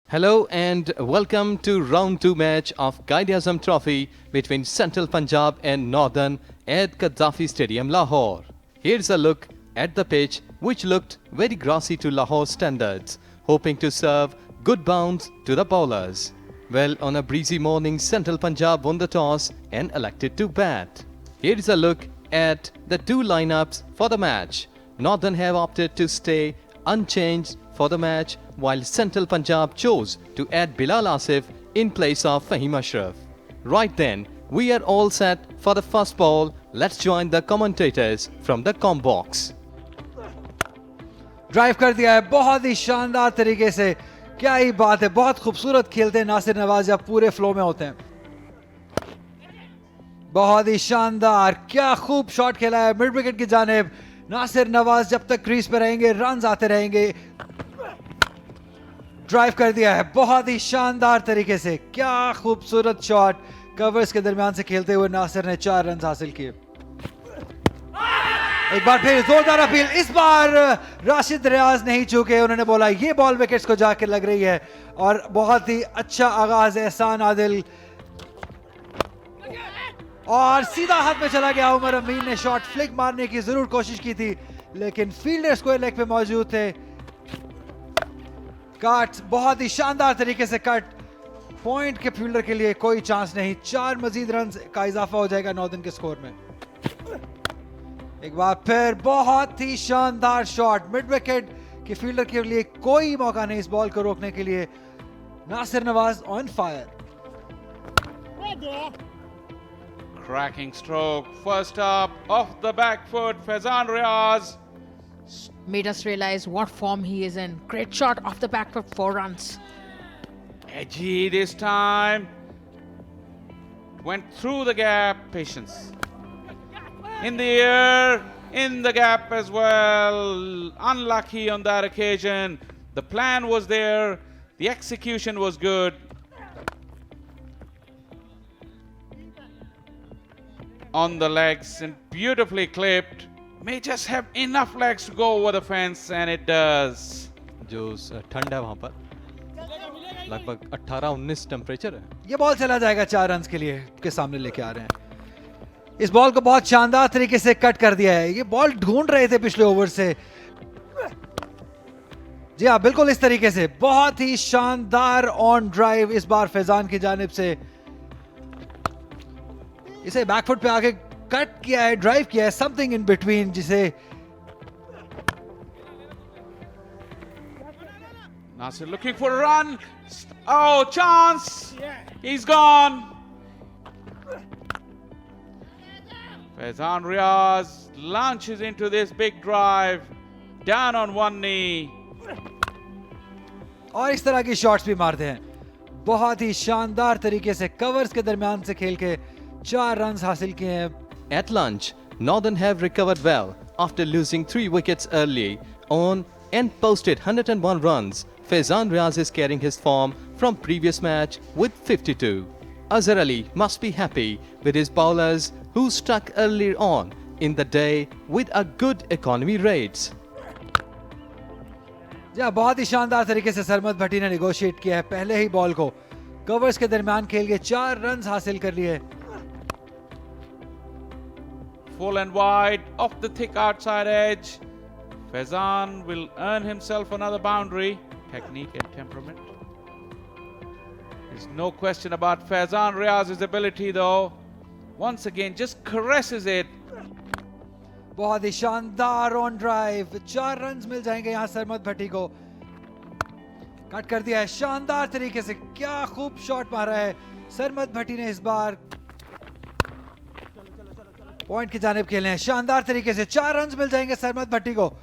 Hello and welcome to round 2 match of Quaid-e-Azam Trophy between Central Punjab and Northern at Gaddafi Stadium, Lahore. Here's a look at the pitch which looked very grassy to Lahore standards, hoping to serve good bounce to the bowlers. Well, on a breezy morning, Central Punjab won the toss and elected to bat. Here's a look at the two lineups for the match. Northern have opted to stay unchanged for the match, while Central Punjab chose to add Bilal Asif in place of Fahim Ashraf. Right then, we are all set for the first ball. Let's join the commentators from the com box. Drive कर दिया है बहुत ही शानदार तरीके से. क्या ही बात है, बहुत खूबसूरत खेलते हैं नासिर नवाज जब पूरे फ्लो में होते हैं. बहुत ही शानदार, क्या खूब शॉट खेला है मिड विकेट की जानिब. नासिर नवाज जब तक क्रीज पे रहेंगे रन आते रहेंगे. ड्राइव कर दिया है बहुत ही शानदार तरीके से. क्या खूबसूरत शॉट, कवर्स के दरमियान से खेलते हुए नासिर ने 4 रन हासिल किए. एक बार फिर जोरदार अपील. इस बार राशिद रियाज नहीं चूके. उन्होंने बोला ये बॉल विकेट्स को जाके लग रही है और बहुत ही अच्छा आगाज. एहसान आदिल और सीधा हाथ में चला गया. उमर अमीन ने शॉट फ्लिक मारने की जरूर कोशिश की थी, लेकिन फील्डर स्क्वायर लेग पे मौजूद थे. कट, बहुत ही शानदार तरीके से कट. पॉइंट के फील्डर के लिए कोई चांस नहीं. 4 मजीद रन का इजाफा हो जाएगा नॉर्दर्न के स्कोर में. एक बार फिर बहुत ही शानदार शॉट. मिड विकेट के फील्डर के लिए कोई मौका नहीं इस बॉल को रोकने के लिए. Nasir Nawaz on fire. Cracking stroke, first up, off the back foot, Faizan Riaz. Made us realize what form he is in. Great shot off the back for 4 runs. Edgy this time. Went through the gap, patience. In the air, in the gap as well. Unlucky on that occasion. The plan was there, the execution was good. On the legs and beautifully clipped. May just have enough legs to go over the fence, and it does. जो ठंड है वहाँ पर लगभग 18-19 temperature है. ये ball चला जाएगा 4 रन के लिए. के सामने लेके आ रहे हैं. इस बॉल को बहुत शानदार तरीके से कट कर दिया है. ये बॉल ढूंढ रहे थे पिछले ओवर से. जी हाँ, बिल्कुल इस तरीके से. बहुत ही शानदार ऑन ड्राइव इस बार फैजान की जानिब से. इसे बैकफुट पे आके कट किया है, ड्राइव किया है, समथिंग इन बिटवीन, जिसे Nasir looking for a run. Oh, chance. He's gone. Faizan Riaz launches into this big drive. Down on one knee. और इस तरह की शॉट्स भी मारते हैं. बहुत ही शानदार तरीके से कवर्स के दरमियान से खेल के 4 रन हासिल किए हैं. At lunch, Northern have recovered well after losing 3 wickets early on and posted 101 runs. Faizan Riaz is carrying his form from previous match with 52. Azhar Ali must be happy with his bowlers who struck earlier on in the day with a good economy rates. या बहुत ही शानदार तरीके से सरमद भट्टी ने negotiate किया है. पहले ही ball को कवर्स के दरमियान खेल के 4 रन हासिल कर लिए. Full and wide, off the thick outside edge. Faizan will earn himself another boundary. Technique and temperament. There's no question about Faizan Riaz's ability though. Once again, just caresses it. बहुत ही शानदार on drive. 4 run मिल जाएंगे यहां सरमद भट्टी को. Cut कर दिया है शानदार तरीके से. क्या खूब शॉट मारा है सरमद भट्टी ने इस बार. पॉइंट की जानिब खेले हैं शानदार तरीके से. 4 रन मिल जाएंगे सरमद भट्टी को.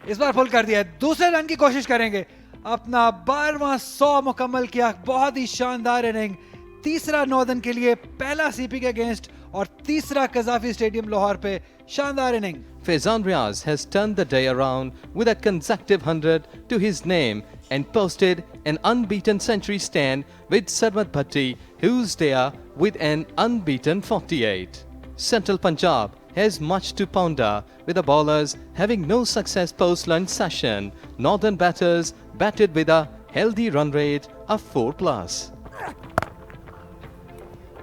इस बार फुल कर दिया है. दूसरे रन की कोशिश करेंगे. अपना 12वां 100 मुकम्मल किया. बहुत ही शानदार इनिंग. तीसरा नॉर्दर्न के लिए, पहला सीपी के अगेंस्ट और तीसरा कजाफी स्टेडियम लाहौर पे शानदार inning. Faizan Riaz has turned the day around with a consecutive 100 to his name and posted an unbeaten century stand with Sarmat Bhatti, who's there with an unbeaten 48. Central Punjab has much to ponder, with the bowlers having no success post-lunch session. Northern batters batted with a healthy run rate of 4+.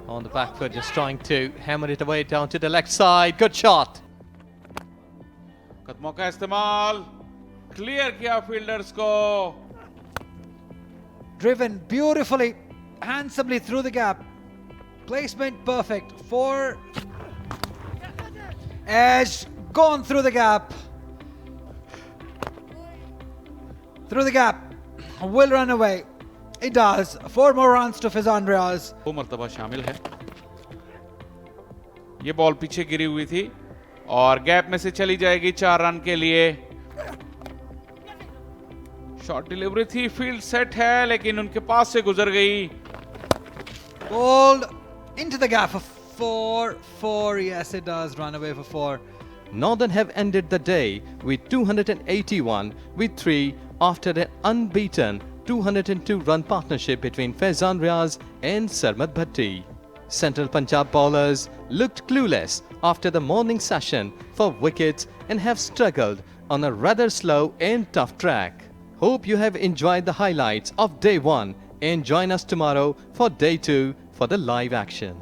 On the back foot, just trying to hammer it away down to the leg side. Good shot. कदमों का इस्तेमाल, clear किया fielders को. Driven beautifully, handsomely through the gap. Placement perfect. 4. Edge gone through the gap. Through the gap. Will run away. It does. 4 more runs to Fazan Riaz. 2 मर्तबा शामिल है. ये ball पीछे गिरी हुई थी और गैप में से चली जाएगी 4 रन के लिए. शॉर्ट डिलीवरी थी, फील्ड सेट है लेकिन उनके पास से गुजर गई. Bowled into the gap for 4. 4. Yes, it does. Run away for 4. Northern have ended the day with 281 with 3 after an unbeaten 202-run partnership between Faizan Riaz and Sarmad Bhatti. Central Punjab bowlers looked clueless after the morning session for wickets and have struggled on a rather slow and tough track. Hope you have enjoyed the highlights of day 1 and join us tomorrow for day 2 for the live action.